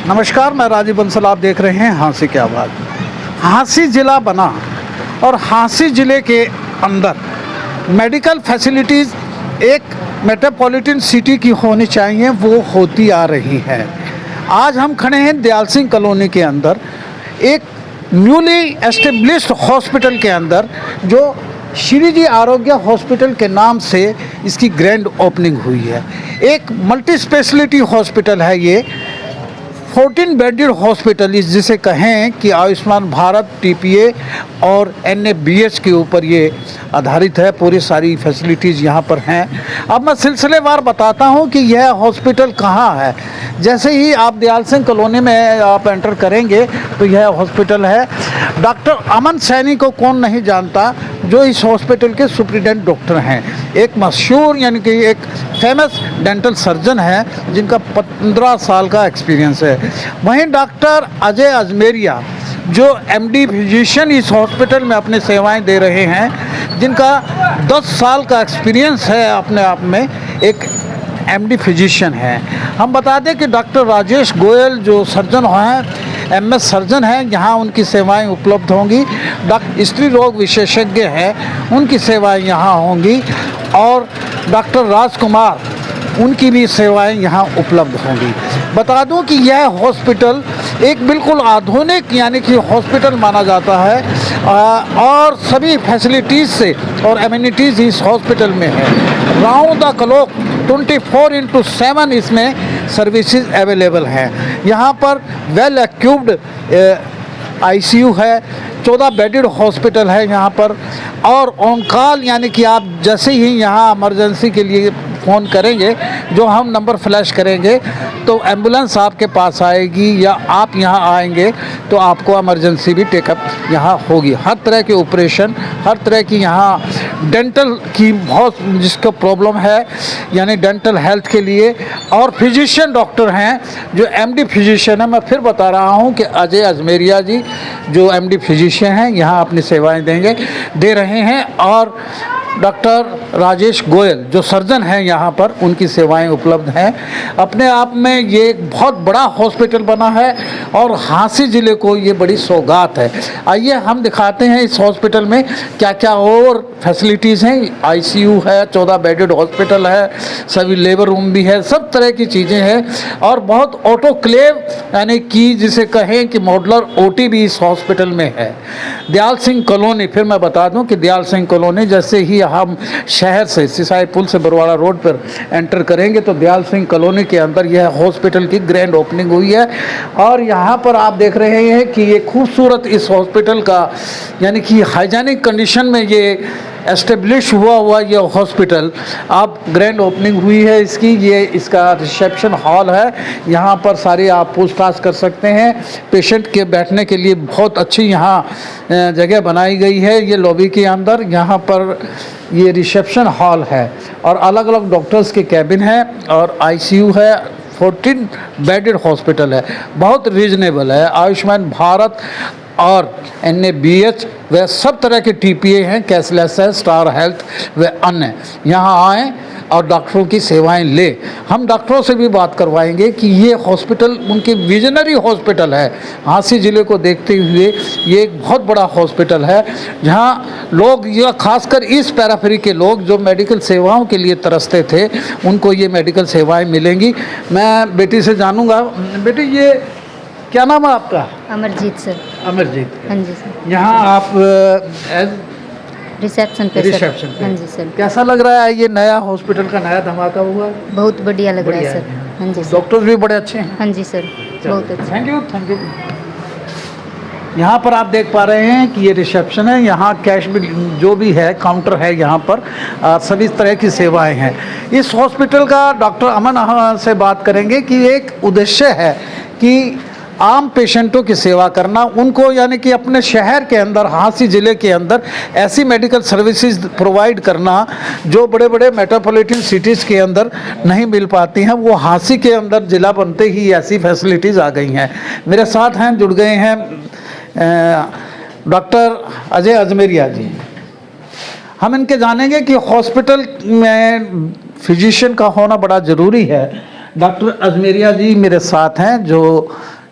नमस्कार, मैं राजीव बंसल। आप देख रहे हैं हाँसी की आवाज़। हाँसी ज़िला बना और हाँसी ज़िले के अंदर मेडिकल फैसिलिटीज़ एक मेट्रोपॉलिटन सिटी की होनी चाहिए, वो होती आ रही है। आज हम खड़े हैं दयाल सिंह कॉलोनी के अंदर, एक न्यूली एस्टेब्लिश्ड हॉस्पिटल के अंदर, जो श्री जी आरोग्य हॉस्पिटल के नाम से इसकी ग्रैंड ओपनिंग हुई है। एक मल्टी स्पेशलिटी हॉस्पिटल है ये, 14 बेडेड हॉस्पिटल जिसे कहें कि आयुष्मान भारत, टीपीए और एनएबीएच के ऊपर ये आधारित है। पूरी सारी फैसिलिटीज़ यहाँ पर हैं। अब मैं सिलसिलेवार बताता हूँ कि यह हॉस्पिटल कहाँ है। जैसे ही आप दयाल सिंह कॉलोनी में आप एंटर करेंगे तो यह हॉस्पिटल है। डॉक्टर अमन सैनी को कौन नहीं जानता, जो इस हॉस्पिटल के सुप्रिटेंडेंट डॉक्टर हैं। एक मशहूर यानी कि एक फेमस डेंटल सर्जन है जिनका 15 साल का एक्सपीरियंस है। वहीं डॉक्टर अजय अजमेरिया, जो एमडी फिजिशियन इस हॉस्पिटल में अपनी सेवाएं दे रहे हैं, जिनका 10 साल का एक्सपीरियंस है अपने आप में, एक एमडी फिजिशियन है। हम बता दें कि डॉक्टर राजेश गोयल जो सर्जन हैं, एमएस सर्जन हैं, यहाँ उनकी सेवाएं उपलब्ध होंगी। डॉक्टर स्त्री रोग विशेषज्ञ हैं, उनकी सेवाएं यहाँ होंगी। और डॉक्टर राजकुमार, उनकी भी सेवाएं यहाँ उपलब्ध होंगी। बता दूं कि यह हॉस्पिटल एक बिल्कुल आधुनिक यानी कि हॉस्पिटल माना जाता है, और सभी फैसिलिटीज़ से और एमिनिटीज़ इस हॉस्पिटल में है। राउंड द क्लॉक 24/7 इसमें सर्विसेज अवेलेबल हैं। यहाँ पर वेल एक्यूप्ड आईसीयू है, 14 बेडेड हॉस्पिटल है यहाँ पर। और ऑन कॉल यानी कि आप जैसे ही यहाँ इमरजेंसी के लिए फ़ोन करेंगे, जो हम नंबर फ्लैश करेंगे, तो एम्बुलेंस आपके पास आएगी, या आप यहाँ आएंगे तो आपको इमरजेंसी भी टेकअप यहाँ होगी। हर तरह के ऑपरेशन, हर तरह की यहाँ डेंटल की बहुत जिसको प्रॉब्लम है, यानी डेंटल हेल्थ के लिए। और फिजिशियन डॉक्टर हैं जो एमडी फिजिशियन है। मैं फिर बता रहा हूँ कि अजय अजमेरिया जी जो एमडी फिजिशियन हैं, यहाँ अपनी सेवाएं दे रहे हैं। और डॉक्टर राजेश गोयल जो सर्जन हैं यहाँ पर, उनकी सेवाएं उपलब्ध हैं। अपने आप में ये एक बहुत बड़ा हॉस्पिटल बना है और हाँसी ज़िले को ये बड़ी सौगात है। आइए हम दिखाते हैं इस हॉस्पिटल में क्या क्या और फैसिलिटीज़ हैं। आईसीयू है, 14 बेडेड हॉस्पिटल है, सभी लेबर रूम भी है, सब तरह की चीज़ें हैं। और बहुत ऑटोक्लेव यानी कि जिसे कहें कि मॉडलर ओटी भी इस हॉस्पिटल में है। दयाल सिंह कॉलोनी, फिर मैं बता दूं कि दयाल सिंह कॉलोनी जैसे ही हम शहर से सिसाई पुल से बरवाड़ा रोड पर एंटर करेंगे तो दयाल सिंह कॉलोनी के अंदर यह हॉस्पिटल की ग्रैंड ओपनिंग हुई है। और यहाँ पर आप देख रहे हैं कि ये खूबसूरत इस हॉस्पिटल का यानी कि हाइजीनिक कंडीशन में ये एस्टेब्लिश हुआ ये हॉस्पिटल अब ग्रैंड ओपनिंग हुई है इसकी। ये इसका रिसेप्शन हॉल है, यहाँ पर सारे आप पूछताछ कर सकते हैं। पेशेंट के बैठने के लिए बहुत अच्छी यहाँ जगह बनाई गई है। ये लॉबी के अंदर यहाँ पर ये रिसेप्शन हॉल है और अलग अलग डॉक्टर्स के कैबिन है और आईसीयू है। 14 बेडेड हॉस्पिटल है, बहुत रीजनेबल है। आयुष्मान भारत और एनएबीएच व सब तरह के टीपीए हैं, कैशलेस है, स्टार हेल्थ व अन्य। यहाँ आएँ और डॉक्टरों की सेवाएं ले। हम डॉक्टरों से भी बात करवाएंगे कि ये हॉस्पिटल उनके विजनरी हॉस्पिटल है। हाँसी ज़िले को देखते हुए ये एक बहुत बड़ा हॉस्पिटल है जहाँ लोग, या खासकर इस पैराफेरी के लोग जो मेडिकल सेवाओं के लिए तरसते थे, उनको ये मेडिकल सेवाएं मिलेंगी। मैं बेटी से जानूँगा, बेटी ये क्या नाम है आपका? अमरजीत सर। अमरजीत, हाँ जी सर। यहाँ आप एज रिसेप्शन पे रिसेप्शन पे। हाँ जी सर। कैसा लग रहा है ये नया हॉस्पिटल का नया धमाका हुआ? बहुत बढ़िया लग रहा है सर। हाँ जी सर। डॉक्टर्स भी बड़े अच्छे हैं। हाँ जी सर, बहुत अच्छे। Thank you, thank you. यहाँ पर आप देख पा रहे हैं कि ये रिसेप्शन है। यहाँ कैश भी जो भी है काउंटर है, यहाँ पर सभी तरह की सेवाएं हैं। इस हॉस्पिटल का डॉक्टर अमन से बात करेंगे कि एक उद्देश्य है कि आम पेशेंटों की सेवा करना, उनको यानी कि अपने शहर के अंदर, हाँसी ज़िले के अंदर ऐसी मेडिकल सर्विसेज प्रोवाइड करना जो बड़े बड़े मेट्रोपॉलिटन सिटीज़ के अंदर नहीं मिल पाती हैं। वो हाँसी के अंदर ज़िला बनते ही ऐसी फैसिलिटीज़ आ गई हैं। मेरे साथ हैं, जुड़ गए हैं डॉक्टर अजय अजमेरिया जी। हम इनके जानेंगे कि हॉस्पिटल में फिजिशियन का होना बड़ा ज़रूरी है। डॉक्टर अजमेरिया जी मेरे साथ हैं जो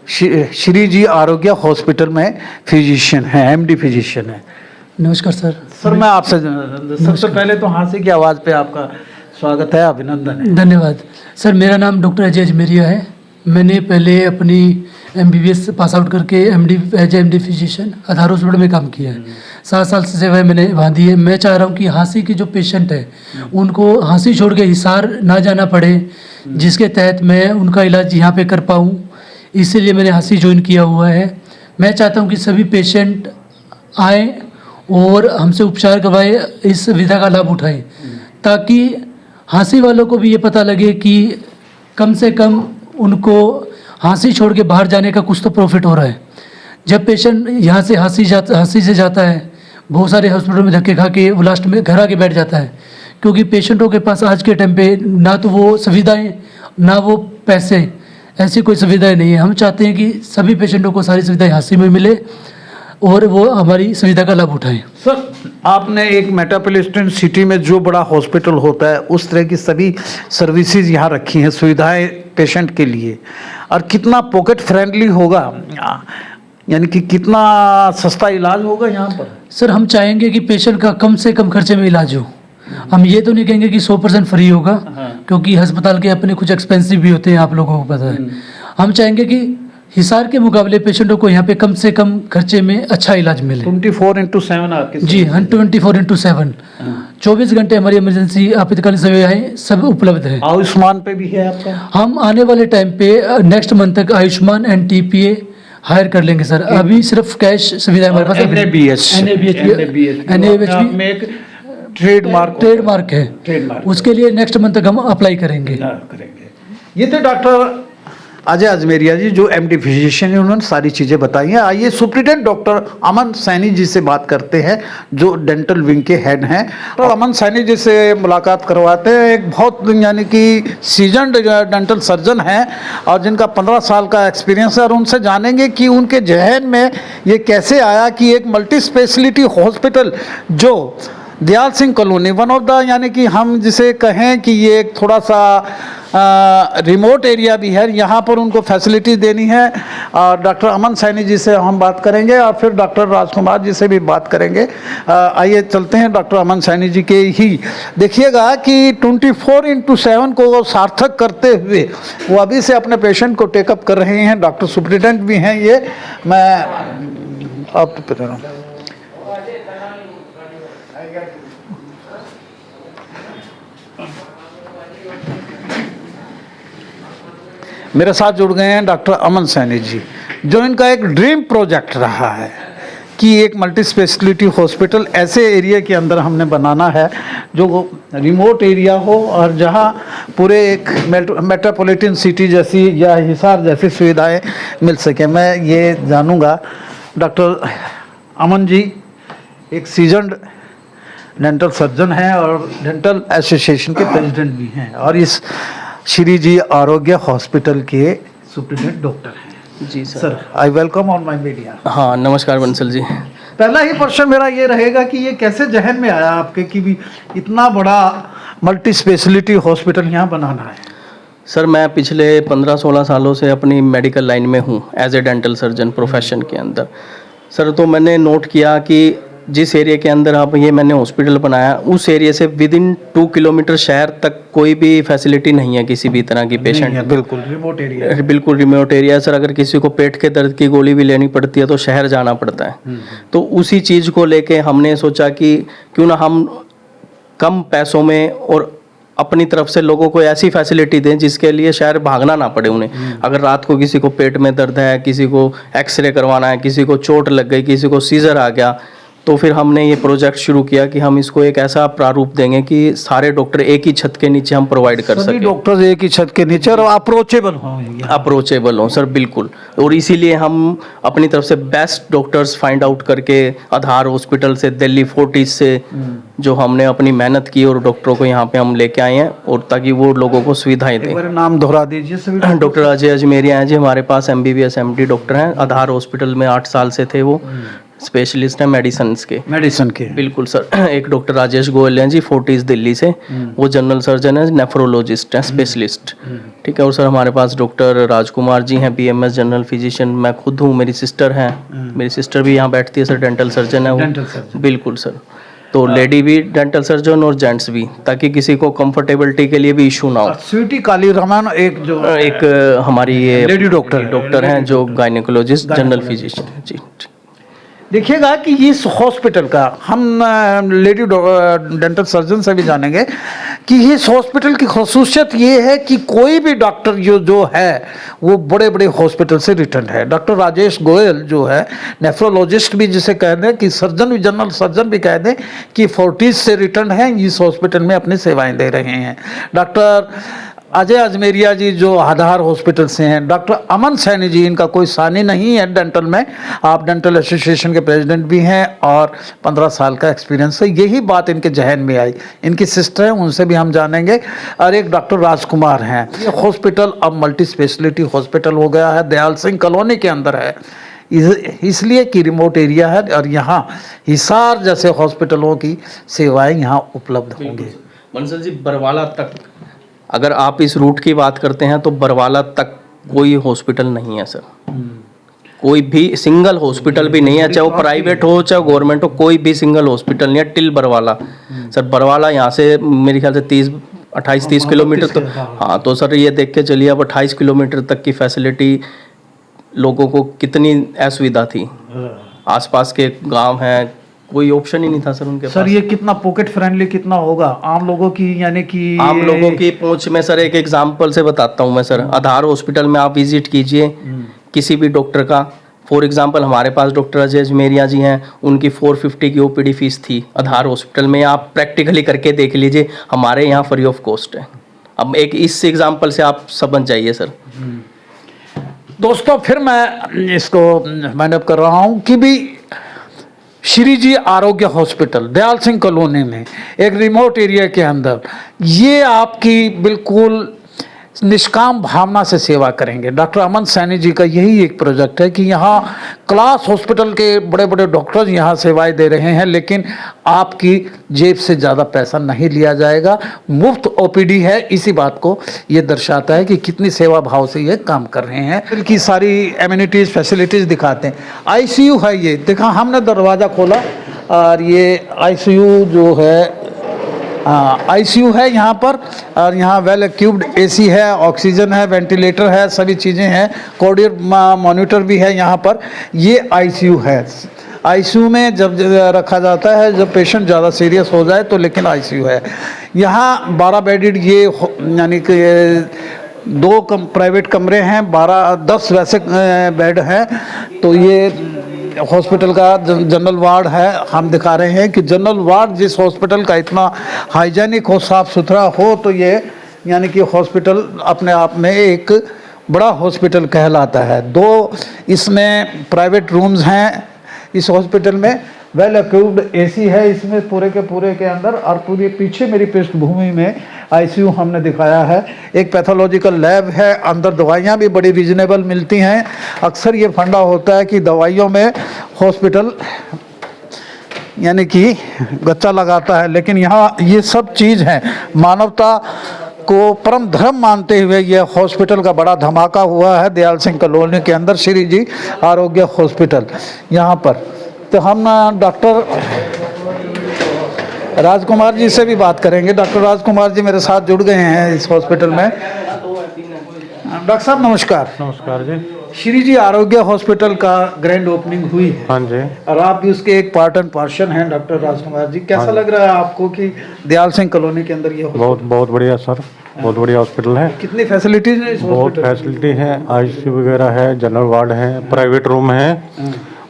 श्री जी आरोग्य हॉस्पिटल में फिजिशियन है, एमडी फिजिशियन है। नमस्कार सर। सर मैं आपसे सबसे पहले तो हांसी की आवाज़ पे आपका स्वागत है, अभिनंदन है। धन्यवाद सर। मेरा नाम डॉक्टर अजय अजमेरिया है। मैंने पहले अपनी MBBS पास आउट करके एज एमडी फिजिशियन आधार हॉस्पिटल में काम किया है। 7 साल से सेवाएं मैंने वहाँ दी है। मैं चाह रहा हूँ कि हाँसी के जो पेशेंट है उनको हाँसी छोड़ के हिसार ना जाना पड़े, जिसके तहत मैं उनका इलाज यहाँ पे कर पाऊँ, इसीलिए मैंने हाँसी ज्वाइन किया हुआ है। मैं चाहता हूँ कि सभी पेशेंट आएँ और हमसे उपचार करवाए, इस सुविधा का लाभ उठाएं, ताकि हाँसी वालों को भी ये पता लगे कि कम से कम उनको हाँसी छोड़ के बाहर जाने का कुछ तो प्रॉफिट हो रहा है। जब पेशेंट यहाँ से हाँसी से जाता है, बहुत सारे हॉस्पिटल में धक्के खा के वो लास्ट में घर आके बैठ जाता है, क्योंकि पेशेंटों के पास आज के टाइम पे ना तो वो सुविधाएं ना वो पैसे, ऐसी कोई सुविधाएं नहीं है। हम चाहते हैं कि सभी पेशेंटों को सारी सुविधाएं हाँसी में मिले और वो हमारी सुविधा का लाभ उठाएं। सर आपने एक मेट्रोपॉलिटन सिटी में जो बड़ा हॉस्पिटल होता है उस तरह की सभी सर्विसेज यहाँ रखी हैं, सुविधाएं पेशेंट के लिए, और कितना पॉकेट फ्रेंडली होगा, यानी कि कितना सस्ता इलाज होगा यहाँ पर। सर हम चाहेंगे कि पेशेंट का कम से कम खर्चे में इलाज हो। हम ये तो नहीं कहेंगे कि 100% फ्री होगा, क्योंकि अस्पताल के अपने कुछ एक्सपेंसिव भी होते हैं, आप लोगों को पता है। हम चाहेंगे कि हिसार के मुकाबले पेशेंटों को यहाँ पे कम से कम खर्चे में अच्छा इलाज मिले। 24/7 आपके जी हाँ, 24/7 24 घंटे हमारी इमरजेंसी आपातकालीन सेवाएं सब उपलब्ध है। आयुष्मान पे भी है आपका? हम आने वाले टाइम पे नेक्स्ट मंथ तक आयुष्मान एंड TPA हायर कर लेंगे सर। अभी सिर्फ कैश सुविधा हमारे पास NABH में एक ट्रेडमार्क है, उसके लिए नेक्स्ट मंथ तक हम अप्लाई करेंगे। ये थे डॉक्टर अजय अजमेरिया जी, जो MD फिजिशियन है, उन्होंने सारी चीज़ें बताई हैं। आइए सुप्रिटेंडेंट डॉक्टर अमन सैनी जी से बात करते हैं, जो डेंटल विंग के हेड हैं। तो अमन सैनी जी से मुलाकात करवाते हैं। एक बहुत यानी कि सीजन्ड डेंटल सर्जन हैं और जिनका 15 साल का एक्सपीरियंस है, और उनसे जानेंगे कि उनके जहन में ये कैसे आया कि एक मल्टी स्पेशलिटी हॉस्पिटल जो Dayal Singh colony, one of the, यानी कि हम जिसे कहें कि ये एक थोड़ा सा रिमोट एरिया भी है, यहाँ पर उनको फैसिलिटी देनी है। और डॉक्टर अमन सैनी जी से हम बात करेंगे और फिर डॉक्टर राजकुमार जी से भी बात करेंगे। आइए चलते हैं डॉक्टर अमन सैनी जी के ही। देखिएगा कि 24/7 को वो सार्थक करते हुए वो अभी से अपने पेशेंट को टेकअप कर रहे हैं। डॉक्टर सुप्रिटेंडेंट भी हैं ये। मैं आप मेरे साथ जुड़ गए हैं डॉक्टर अमन सैनी जी, जो इनका एक ड्रीम प्रोजेक्ट रहा है कि एक मल्टी स्पेशलिटी हॉस्पिटल ऐसे एरिया के अंदर हमने बनाना है जो रिमोट एरिया हो और जहां पूरे एक मेट्रोपॉलिटन सिटी जैसी या हिसार जैसी सुविधाएं मिल सके। मैं ये जानूंगा, डॉक्टर अमन जी एक सीजन्ड डेंटल सर्जन हैं और डेंटल एसोसिएशन के प्रेसिडेंट भी हैं, और इस श्री जी आरोग्य हॉस्पिटल के सुप्रिटेंडेंट डॉक्टर हैं। जी sir, I welcome on my media. हाँ नमस्कार बंसल जी। पहला ही प्रश्न मेरा ये रहेगा कि ये कैसे जहन में आया आपके कि भी इतना बड़ा मल्टी स्पेशलिटी हॉस्पिटल यहाँ बनाना है? सर मैं पिछले 15-16 सालों से अपनी मेडिकल लाइन में हूँ as a dental surgeon profession के अंदर। सर तो मैंने नोट किया कि जिस एरिया के अंदर आप ये मैंने हॉस्पिटल बनाया, उस एरिया से विद इन 2 किलोमीटर शहर तक कोई भी फैसिलिटी नहीं है किसी भी तरह की पेशेंट। बिल्कुल रिमोट एरिया, बिल्कुल रिमोट एरिया। सर अगर किसी को पेट के दर्द की गोली भी लेनी पड़ती है तो शहर जाना पड़ता है। तो उसी चीज़ को लेके हमने सोचा कि क्यों ना हम कम पैसों में और अपनी तरफ से लोगों को ऐसी फैसिलिटी दें जिसके लिए शहर भागना ना पड़े उन्हें। अगर रात को किसी को पेट में दर्द है, किसी को एक्सरे करवाना है, किसी को चोट लग गई, किसी को सीजर आ गया, तो फिर हमने ये प्रोजेक्ट शुरू किया कि हम इसको एक ऐसा प्रारूप देंगे कि सारे डॉक्टर एक ही छत के नीचे हम प्रोवाइड कर सकें। डॉक्टर एक ही छत के नीचे और अप्रोचेबल हों सर, बिल्कुल। और इसीलिए हम अपनी तरफ से बेस्ट डॉक्टर्स फाइंड आउट करके आधार हॉस्पिटल से, दिल्ली फोर्टिस से जो हमने अपनी मेहनत की और डॉक्टरों को यहाँ पे हम लेके आए हैं, और ताकि वो लोगों को सुविधाएं दें। नाम दोहरा दीजिए सभी। डॉक्टर अजय अजमेरिया हैं जी, हमारे पास MBBS MD डॉक्टर हैं। आधार हॉस्पिटल में 8 साल से थे वो, स्पेशलिस्ट हैं मेडिसिन्स के। मेडिसिन के। बिल्कुल सर। एक डॉक्टर राजेश गोयल हैं जी, फोर्टिस दिल्ली से, वो जनरल सर्जन है, नेफ्रोलॉजिस्ट हैं, स्पेशलिस्ट। ठीक है। और सर हमारे पास डॉक्टर राजकुमार जी हैं, बीएमएस जनरल फिजिशियन। मैं खुद हूँ, मेरी सिस्टर हैं, मेरी सिस्टर भी यहाँ बैठती है सर, डेंटल सर्जन है वो। Dental surgeon. बिल्कुल सर। तो लेडी भी डेंटल सर्जन और जेंट्स भी, ताकि किसी को कंफर्टेबिलिटी के लिए भी इशू ना हो। स्वीटी काली रमन एक जो एक हमारी ये लेडी डॉक्टर हैं जो गायनेकोलॉजिस्ट जनरल फिजिशियन है जी। देखिएगा कि इस हॉस्पिटल का हम लेडी डेंटल सर्जन से भी जानेंगे कि इस हॉस्पिटल की खसूसियत ये है कि कोई भी डॉक्टर जो है वो बड़े बड़े हॉस्पिटल से रिटर्न है। डॉक्टर राजेश गोयल जो है नेफ्रोलॉजिस्ट भी जिसे कह दें, कि सर्जन भी, जनरल सर्जन भी कह दें, कि फोर्टिस से रिटर्न है, इस हॉस्पिटल में अपनी सेवाएं दे रहे हैं। डॉक्टर अजय अजमेरिया जी जो आधार हॉस्पिटल से हैं, डॉक्टर अमन सैनी जी, इनका कोई सानी नहीं है डेंटल में, आप डेंटल एसोसिएशन के प्रेसिडेंट भी हैं और 15 साल का एक्सपीरियंस है। यही बात इनके जहन में आई। इनकी सिस्टर हैं, उनसे भी हम जानेंगे। और एक डॉक्टर राजकुमार हैं। ये हॉस्पिटल अब मल्टी स्पेशलिटी हॉस्पिटल हो गया है, दयाल सिंह कॉलोनी के अंदर है, इसलिए कि रिमोट एरिया है और यहाँ हिसार जैसे हॉस्पिटलों की सेवाएँ यहाँ उपलब्ध होंगी। मनसल जी, बरवाला तक अगर आप इस रूट की बात करते हैं तो बरवाला तक कोई हॉस्पिटल नहीं है सर। कोई भी सिंगल हॉस्पिटल भी नहीं है, चाहे वो प्राइवेट हो चाहे गवर्नमेंट हो, कोई भी सिंगल हॉस्पिटल नहीं है टिल बरवाला। सर बरवाला यहाँ से मेरे ख्याल से 28-30 किलोमीटर तो, हाँ, तो सर ये देख के चलिए अब 28 किलोमीटर तक की फैसिलिटी लोगों को कितनी असुविधा थी। आसपास के गांव हैं, कोई ऑप्शन ही नहीं था सर उनके सर पास। ये कितना पॉकेट फ्रेंडली कितना होगा आम लोगों की, यानी कि आम लोगों की पहुंच में सर एक एग्जांपल से बताता हूं मैं सर। आधार हॉस्पिटल में आप विजिट कीजिए किसी भी डॉक्टर का। फॉर एग्जांपल हमारे पास डॉक्टर अजय अजमेरिया जी हैं, उनकी 450 की ओपीडी फीस थी आधार हॉस्पिटल में। आप प्रैक्टिकली करके देख लीजिए, हमारे यहाँ फ्री ऑफ कॉस्ट है। अब एक इस एग्जाम्पल से आप समझ जाइए सर। दोस्तों फिर मैं इसको मैनेज कर रहा हूँ कि भी श्री जी आरोग्य हॉस्पिटल दयाल सिंह कॉलोनी में एक रिमोट एरिया के अंदर ये आपकी बिल्कुल निष्काम भावना से सेवा करेंगे। डॉक्टर अमन सैनी जी का यही एक प्रोजेक्ट है कि यहाँ क्लास हॉस्पिटल के बड़े बड़े डॉक्टर्स यहाँ सेवाएं दे रहे हैं, लेकिन आपकी जेब से ज़्यादा पैसा नहीं लिया जाएगा, मुफ्त ओपीडी है। इसी बात को ये दर्शाता है कि कितनी सेवा भाव से ये काम कर रहे हैं। इनकी सारी एमिनिटीज़ फैसिलिटीज़ दिखाते हैं। आईसीयू है, ये देखा हमने दरवाज़ा खोला और ये आईसीयू जो है, आईसीयू है यहाँ पर, और यहाँ वेल एक्यूब्ड एसी है, ऑक्सीजन है, वेंटिलेटर है, सभी चीज़ें हैं, कार्डियक मॉनिटर भी है यहाँ पर। ये आईसीयू है। आईसीयू में जब रखा जाता है जब पेशेंट ज़्यादा सीरियस हो जाए तो, लेकिन आईसीयू है यहाँ। 12 बेडेड ये यानी कि 2 प्राइवेट कमरे हैं, 10 वैसे बेड हैं। तो ये हॉस्पिटल का जनरल वार्ड है। हम दिखा रहे हैं कि जनरल वार्ड जिस हॉस्पिटल का इतना हाइजेनिक हो, साफ़ सुथरा हो, तो ये यानी कि हॉस्पिटल अपने आप में एक बड़ा हॉस्पिटल कहलाता है। 2 इसमें प्राइवेट रूम्स हैं इस हॉस्पिटल में, वेल एक्यूब्ड एसी है इसमें पूरे के अंदर, और पूरे पीछे मेरी पृष्ठभूमि में आईसीयू हमने दिखाया है। एक पैथोलॉजिकल लैब है, अंदर दवाइयाँ भी बड़ी रीजनेबल मिलती हैं। अक्सर ये फंडा होता है कि दवाइयों में हॉस्पिटल यानी कि गच्चा लगाता है, लेकिन यहाँ ये सब चीज़ है। मानवता को परम धर्म मानते हुए यह हॉस्पिटल का बड़ा धमाका हुआ है दयाल सिंह कॉलोनी के अंदर, श्री जी आरोग्य हॉस्पिटल यहाँ पर। तो हम डॉक्टर राजकुमार जी से भी बात करेंगे। डॉक्टर राजकुमार जी मेरे साथ जुड़ गए हैं इस हॉस्पिटल में। डॉक्टर साहब नमस्कार। नमस्कार जी। श्री जी आरोग्य हॉस्पिटल का ग्रैंड ओपनिंग हुई है, हाँ जी, और आप भी उसके एक पार्ट एंड पार्शन हैं। डॉक्टर राजकुमार जी, कैसा लग रहा है आपको कि दयाल सिंह कॉलोनी के अंदर ये बहुत बढ़िया सर, बहुत बढ़िया हॉस्पिटल है। कितनी फैसिलिटीज है इस बहुत हॉस्पिटल? फैसिलिटी है, आईसीयू वगैरह है, जनरल वार्ड है, प्राइवेट रूम है,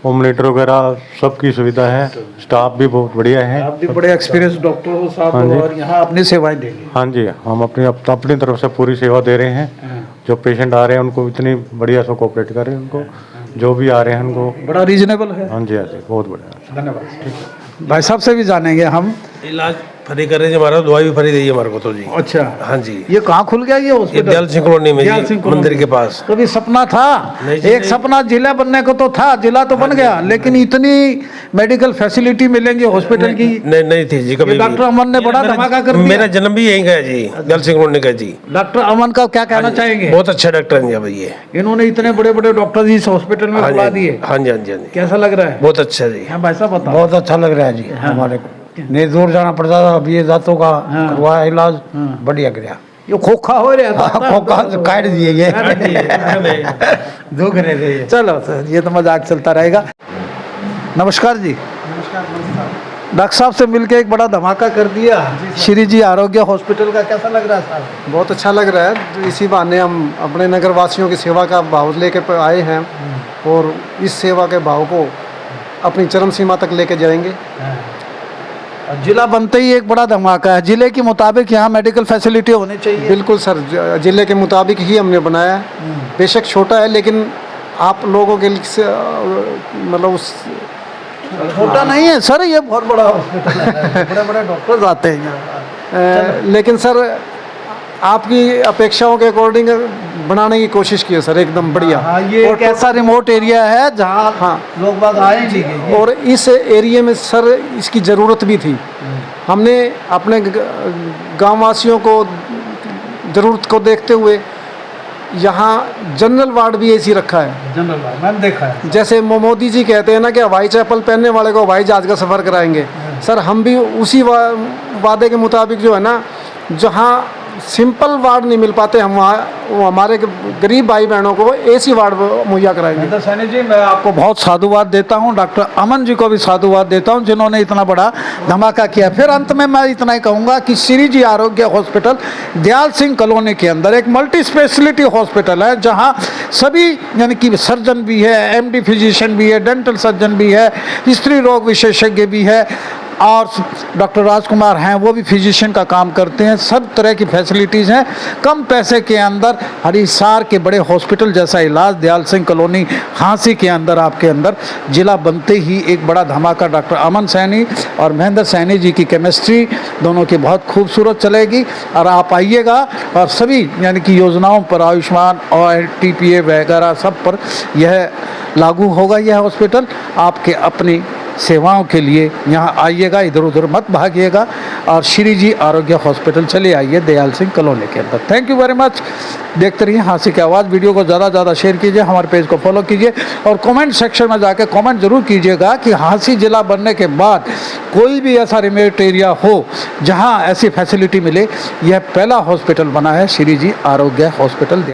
ओमलेटर वगैरह सबकी सुविधा है। स्टाफ भी बहुत बढ़िया है। आप भी बड़े एक्सपीरियंस डॉक्टर हो साहब, और यहाँ अपनी सेवाएं देंगे। हाँ जी, हम अपनी तरफ से पूरी सेवा दे रहे हैं। जो पेशेंट आ रहे हैं उनको इतनी बढ़िया से कोऑपरेट कर रहे हैं, उनको जो भी आ रहे हैं उनको बड़ा रीजनेबल है। हाँ जी, बहुत बढ़िया। धन्यवाद। भाई साहब से भी जानेंगे हम। इलाज फ्री कर रही है हमारा, दवाई भी फ्री दी है हमारे को तो जी। अच्छा, हाँ जी। ये कहाँ खुल गया ये ये हॉस्पिटल? दयाल सिंह कॉलोनी में दयाल जी, सिंह कॉलोनी। मंदिर के पास। कभी सपना था, नहीं जी, एक नहीं। सपना जिला बनने को तो था, जिला तो बन गया, लेकिन इतनी मेडिकल फैसिलिटी मिलेंगे हॉस्पिटल की, नहीं थी जी कभी ये डॉक्टर अमन ने बड़ा धमाका कर दिया। मेरा जन्म भी यहीं का है जी, दयाल सिंह कॉलोनी का जी। डॉक्टर अमन का क्या कहना चाहेंगे? बहुत अच्छा डॉक्टर हैं जी भाई ये। इन्होंने इतने बड़े बड़े डॉक्टर इस हॉस्पिटल में हाँ बुला जी, दिए, हाँ जी, हाँ जी, हाँ जी। कैसा लग रहा है? बहुत अच्छा जी। हाँ भाई साहब बताओ। बहुत अच्छा लग रहा है जी हमारे को। नहीं दूर जाना पड़ता था, अब ये दांतों का करवाया इलाज, बढ़िया गया। ये खोखा हो रहा था, खोखा काट दिए ये, दुख रहे थे ये। चलो सर, ये तो मजाक चलता रहेगा। नमस्कार जी। डॉक्टर साहब से मिलके एक बड़ा धमाका कर दिया श्री जी आरोग्य हॉस्पिटल का, कैसा लग रहा है साहब? बहुत अच्छा लग रहा है। इसी बहाने हम अपने नगर वासियों की सेवा का भाव लेके आए हैं और इस सेवा के भाव को अपनी चरम सीमा तक लेके जाएंगे। जिला बनते ही एक बड़ा धमाका है, जिले के मुताबिक यहाँ मेडिकल फैसिलिटी होनी चाहिए। बिल्कुल सर, जिले के मुताबिक ही हमने बनाया है। बेशक छोटा है, लेकिन आप लोगों के लिए मतलब उस छोटा नहीं है सर, ये बहुत बड़ा हॉस्पिटल है, बड़े बड़े डॉक्टर्स आते हैं यहाँ। लेकिन सर आपकी अपेक्षाओं के अकॉर्डिंग बनाने की कोशिश की है सर, एकदम बढ़िया। हाँ, ये एक ऐसा रिमोट एरिया है जहाँ हाँ। लोग बाग आए नहीं। और इस एरिया में सर इसकी ज़रूरत भी थी। हमने अपने गांव वासियों को ज़रूरत को देखते हुए यहाँ जनरल वार्ड भी ऐसी रखा है। जनरल वार्ड मैंने देखा है। जैसे मोदी जी कहते हैं ना कि हवाई चप्पल पहनने वाले को हवाई जहाज का सफ़र कराएंगे, सर हम भी उसी वादे के मुताबिक जो है ना, जहाँ सिंपल वार्ड नहीं मिल पाते, हम वहाँ हमारे गरीब भाई बहनों को एसी वार्ड मुहैया कराएंगे। महेंद्र सैनी जी, मैं आपको बहुत साधुवाद देता हूँ, डॉक्टर अमन जी को भी साधुवाद देता हूँ जिन्होंने इतना बड़ा धमाका किया। फिर अंत में मैं इतना ही कहूँगा कि श्री जी आरोग्य हॉस्पिटल दयाल सिंह कॉलोनी के अंदर एक मल्टी स्पेशलिटी हॉस्पिटल है, जहाँ सभी यानी कि सर्जन भी है, एमडी फिजिशियन भी है, डेंटल सर्जन भी है, स्त्री रोग विशेषज्ञ भी है, और डॉक्टर राजकुमार हैं वो भी फिजिशियन का काम करते हैं। सब तरह की फैसिलिटीज़ हैं, कम पैसे के अंदर हरिसार के बड़े हॉस्पिटल जैसा इलाज दयाल सिंह कॉलोनी हांसी के अंदर आपके अंदर जिला बनते ही एक बड़ा धमाका। डॉक्टर अमन सैनी और महेंद्र सैनी जी की केमिस्ट्री दोनों की बहुत खूबसूरत चलेगी, और आप आइएगा और सभी यानी कि योजनाओं पर, आयुष्मान और TPA वगैरह सब पर यह लागू होगा। यह हॉस्पिटल आपके अपनी सेवाओं के लिए यहाँ आइएगा, इधर उधर मत भागिएगा, और श्री जी आरोग्य हॉस्पिटल चले आइए दयाल सिंह कॉलोनी के अंदर। Thank you very much. देखते रहिए हांसी की आवाज़। वीडियो को ज़्यादा से ज़्यादा शेयर कीजिए, हमारे पेज को फॉलो कीजिए, और कमेंट सेक्शन में जाके कमेंट जरूर कीजिएगा कि हांसी जिला बनने के बाद कोई भी ऐसा रिमोट एरिया हो जहाँ ऐसी फैसिलिटी मिले। यह पहला हॉस्पिटल बना है श्री जी आरोग्य हॉस्पिटल।